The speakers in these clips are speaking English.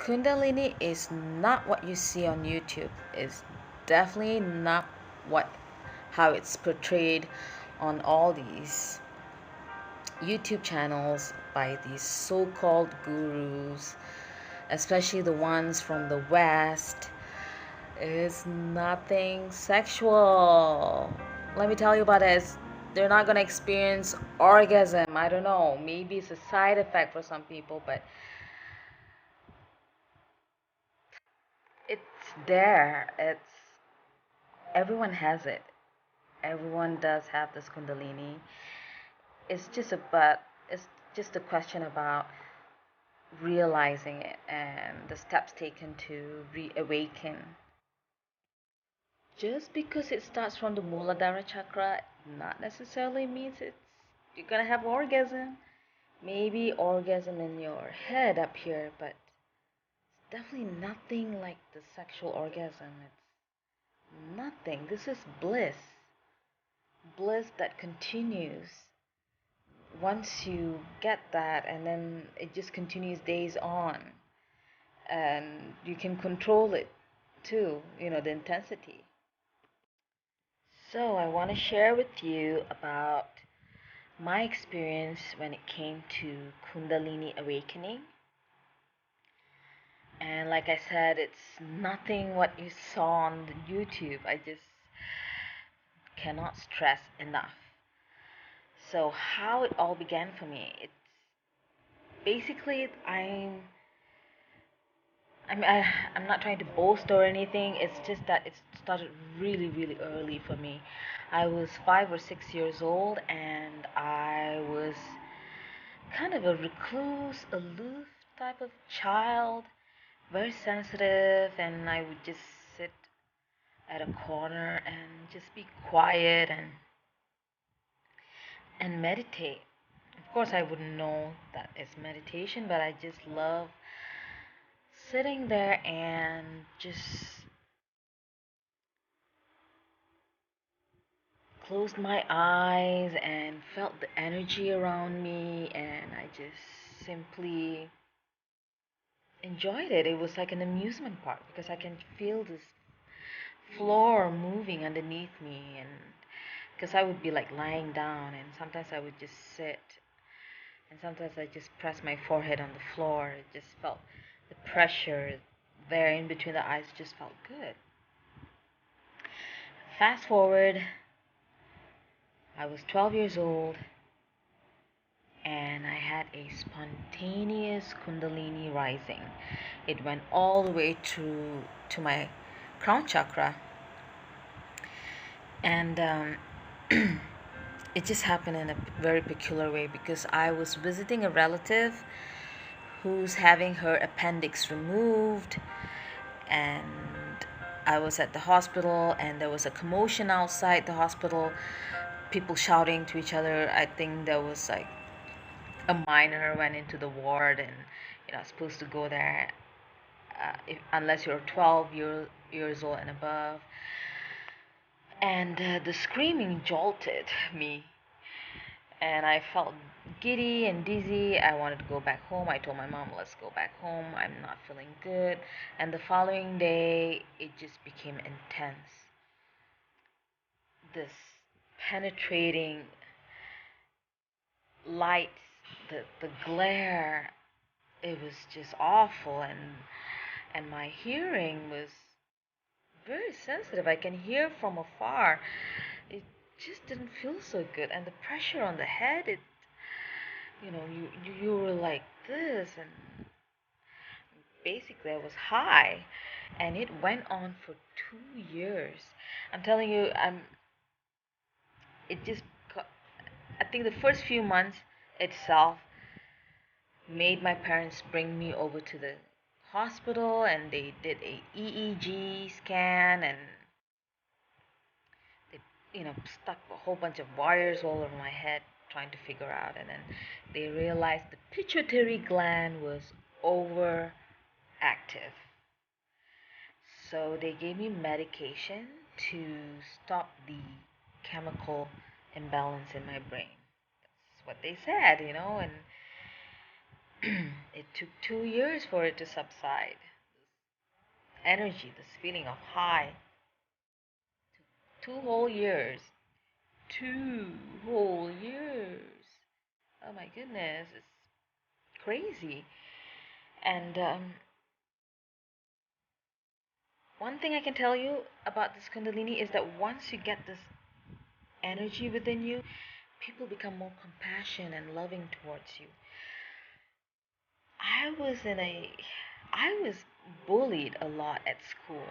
Kundalini is not what you see on YouTube. It's definitely not what how it's portrayed on all these YouTube channels by these so-called gurus, especially the ones from the West. It's nothing sexual. Let me tell you about it. They're not gonna experience orgasm. I don't know. Maybe it's a side effect for some people, but it's there. It's everyone has it. Everyone does have this kundalini. It's just about it's just a question about realizing it and the steps taken to reawaken. Just because it starts from the Muladhara chakra, not necessarily means it's you're gonna have orgasm. Maybe orgasm in your head up here, but it's definitely nothing like the sexual orgasm. It's nothing. This is bliss. Bliss that continues once you get that, and then it just continues days on, and you can control it too, the intensity. So I want to share with you about my experience when it came to Kundalini awakening. And like I said, it's nothing what you saw on the YouTube. I just cannot stress enough. So how it all began for me, it's basically I'm not trying to boast or anything. It's just that it started really, really early for me. I was 5 or 6 years old, and I was kind of a recluse, aloof type of child, very sensitive, and I would just sit at a corner and just be quiet and meditate. Of course, I wouldn't know that it's meditation, but I just love sitting there and just closed my eyes and felt the energy around me, and I just simply enjoyed it. It was like an amusement park because I can feel this floor moving underneath me, and because I would be like lying down, and sometimes I would just sit, and sometimes I just press my forehead on the floor. It just felt the pressure there in between the eyes just felt good. Fast forward, I was 12 years old, and I had a spontaneous Kundalini rising. It went all the way to my crown chakra, and it just happened in a very peculiar way because I was visiting a relative who's having her appendix removed, and I was at the hospital, and there was a commotion outside the hospital, people shouting to each other. I think there was like a minor went into the ward, and supposed to go there unless you're 12 years old and above. And the screaming jolted me, and I felt giddy and dizzy. I wanted to go back home. I told my mom, let's go back home. I'm not feeling good. And the following day, it just became intense. This penetrating light, the glare, it was just awful. And my hearing was very sensitive. I can hear from afar. It just didn't feel so good. And the pressure on the head, you were like this, and basically I was high, and it went on for 2 years. I'm telling you, it just got, I think the first few months itself made my parents bring me over to the hospital, and they did a EEG scan, and they stuck a whole bunch of wires all over my head trying to figure out, and then they realized the pituitary gland was overactive. So they gave me medication to stop the chemical imbalance in my brain. That's what they said, and It took 2 years for it to subside. Energy, this feeling of high. 2 whole years. 2 whole years. Oh my goodness, it's crazy. And one thing I can tell you about this Kundalini is that once you get this energy within you, people become more compassionate and loving towards you. I was in a I was bullied a lot at school,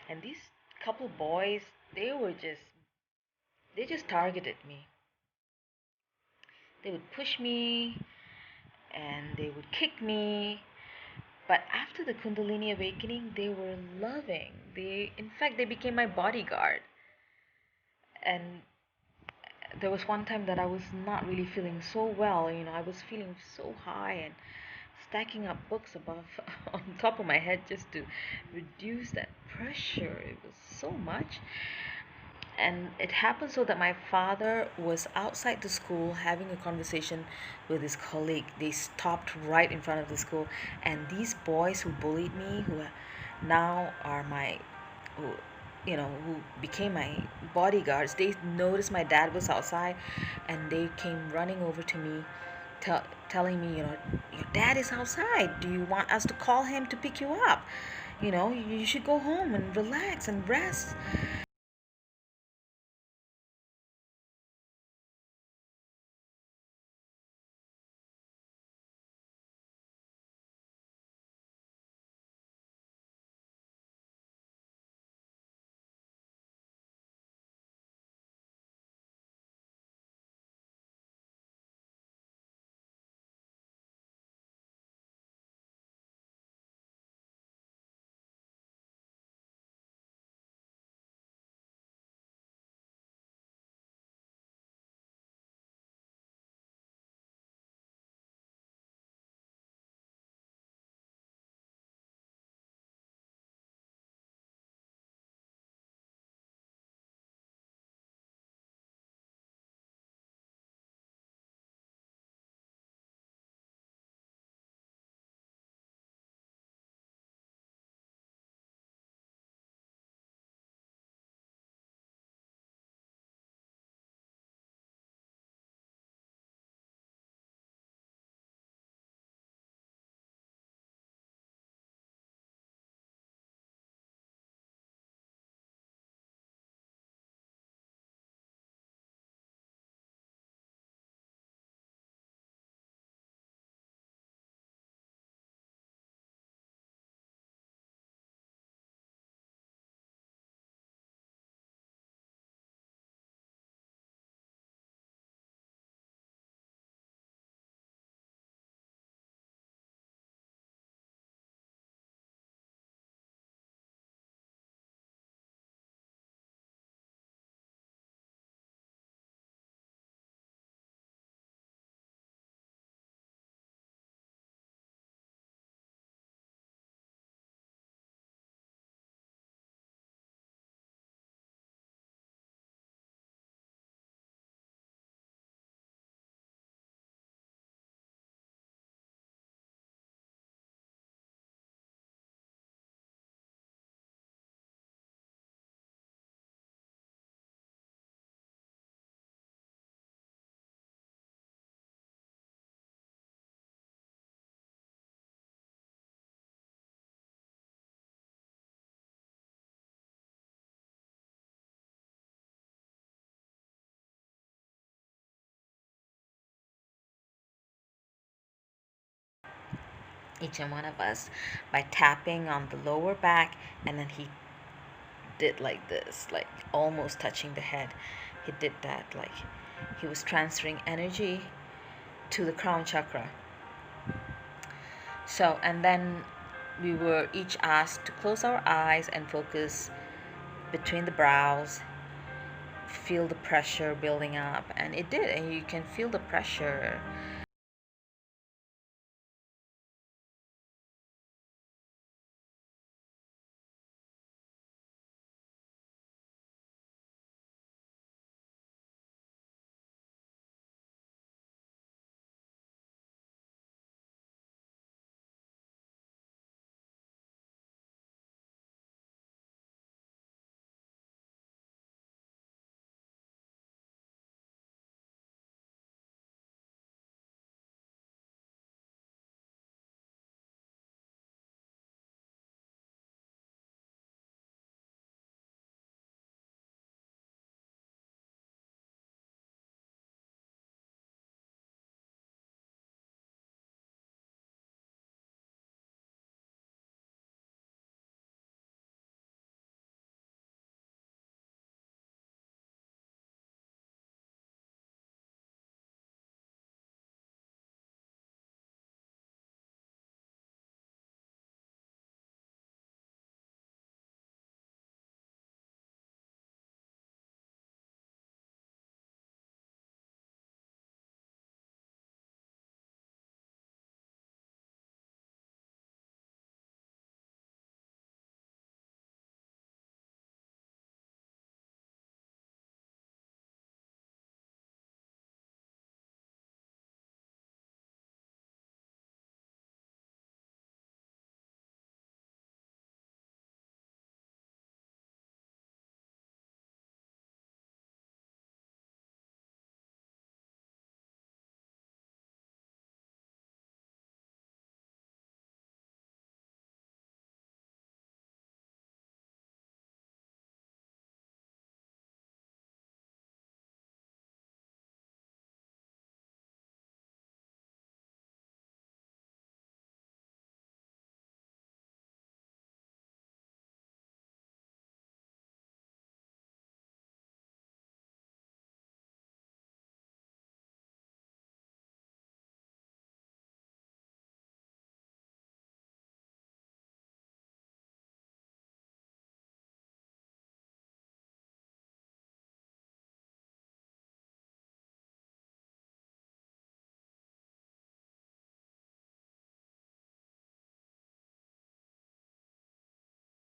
and these couple boys, they were just targeted me. They would push me and they would kick me. But after the Kundalini awakening, they were loving. In fact, they became my bodyguard. And there was one time that I was not really feeling so well. I was feeling so high and stacking up books above on top of my head just to reduce that pressure. It was so much. And it happened so that my father was outside the school having a conversation with his colleague. They stopped right in front of the school, and these boys who bullied me, who now are who, who became my bodyguards, they noticed my dad was outside, and they came running over to me, telling me, your dad is outside. Do you want us to call him to pick you up? You should go home and relax and rest. Each and one of us, by tapping on the lower back, and then he did like this, like almost touching the head. He did that, like he was transferring energy to the crown chakra. So, and then we were each asked to close our eyes and focus between the brows, feel the pressure building up, and it did, and you can feel the pressure.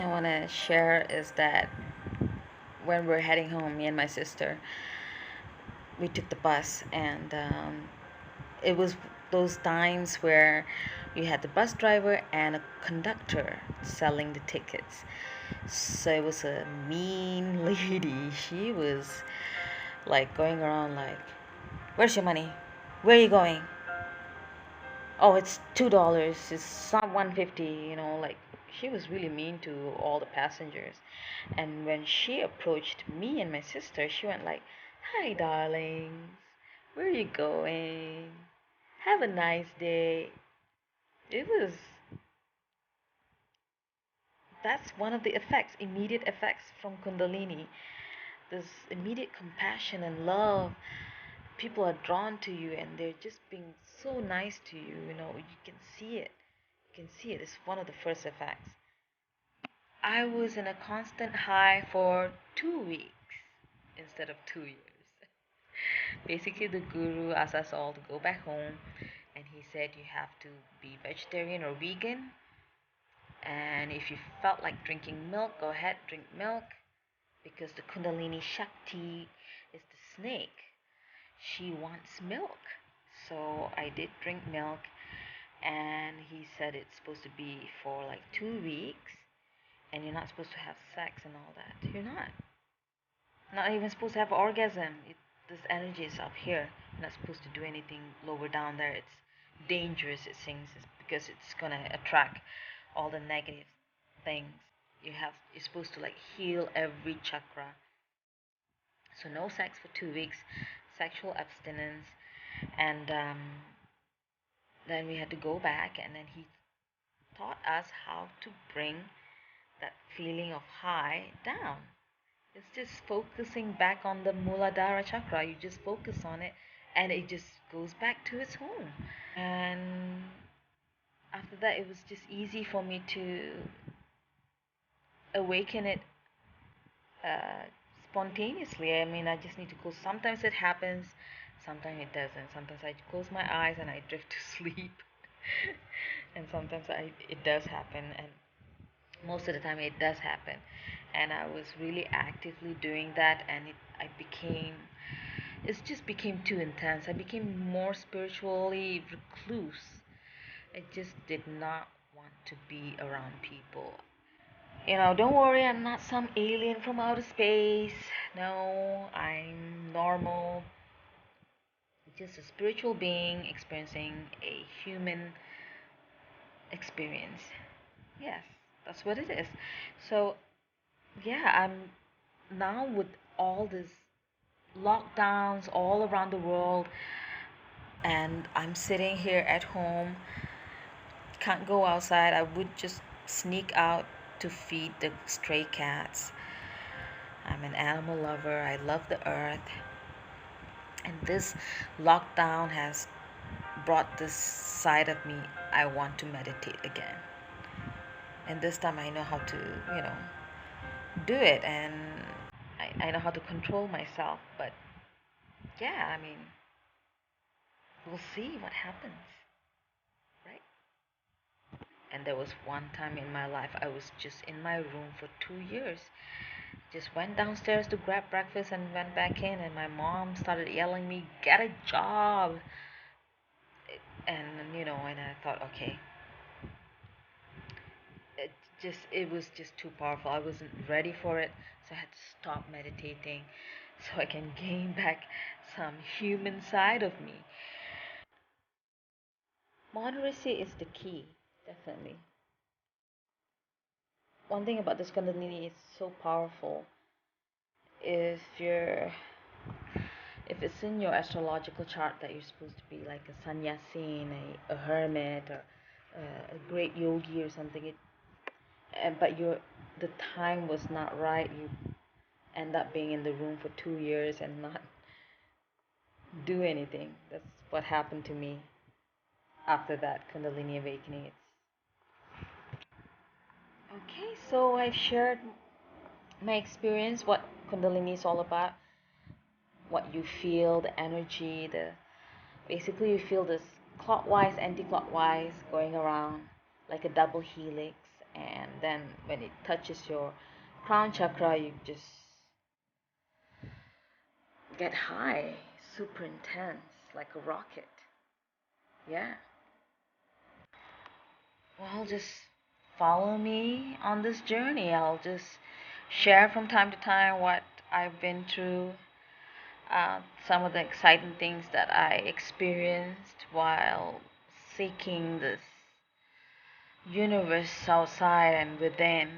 I want to share is that when we're heading home, me and my sister, we took the bus, and it was those times where you had the bus driver and a conductor selling the tickets. So it was a mean lady. She was like going around like, "Where's your money? Where are you going? Oh, it's $2. It's not 150." Like she was really mean to all the passengers. And when she approached me and my sister, she went like, "Hi, darlings. Where are you going? Have a nice day." It was That's one of the effects, immediate effects from Kundalini. This immediate compassion and love. People are drawn to you and they're just being so nice to you. You can see it. You can see it. It's one of the first effects. I was in a constant high for 2 weeks instead of 2 years. Basically, the guru asked us all to go back home, and he said you have to be vegetarian or vegan. And if you felt like drinking milk, go ahead, drink milk, because the Kundalini Shakti is the snake. She wants milk. So I did drink milk, and he said it's supposed to be for like 2 weeks, and you're not supposed to have sex and all that. You're not even supposed to have orgasm. This energy is up here. You're not supposed to do anything lower down there. It's dangerous, it seems, because it's gonna attract all the negative things. You're supposed to like heal every chakra. So no sex for 2 weeks, sexual abstinence, and then we had to go back, and then he taught us how to bring that feeling of high down. It's just focusing back on the Muladhara chakra. You just focus on it, and it just goes back to its home. And after that, it was just easy for me to awaken it uh, spontaneously. I mean, I just need to close. Sometimes it happens, sometimes it doesn't. Sometimes I close my eyes and I drift to sleep, and sometimes it does happen, and most of the time it does happen. And I was really actively doing that, and it just became too intense. I became more spiritually recluse. I just did not want to be around people. Don't worry, I'm not some alien from outer space. No, I'm normal. Just a spiritual being experiencing a human experience. Yes, that's what it is. So, yeah, I'm now with all these lockdowns all around the world, and I'm sitting here at home, can't go outside. I would just sneak out to feed the stray cats. I'm an animal lover. I love the earth. And this lockdown has brought this side of me. I want to meditate again. And this time I know how to, you know, do it. And I know how to control myself. But yeah, I mean, we'll see what happens, right? And there was one time in my life I was just in my room for 2 years. Just went downstairs to grab breakfast and went back in, and my mom started yelling me, "Get a job!" And I thought, okay, it was just too powerful. I wasn't ready for it, so I had to stop meditating so I can gain back some human side of me. Moderacy is the key, definitely. One thing about this Kundalini is so powerful. If you're if it's in your astrological chart that you're supposed to be like a sannyasin, a hermit, or a great yogi or something, but the time was not right. You end up being in the room for 2 years and not do anything. That's what happened to me after that Kundalini awakening. Okay, so I've shared my experience, what Kundalini is all about, what you feel, the energy, the basically you feel this clockwise, anti-clockwise going around like a double helix, And then when it touches your crown chakra, you just get high, super intense, like a rocket. Yeah. Well, just follow me on this journey. I'll just share from time to time what I've been through, some of the exciting things that I experienced while seeking this universe outside and within.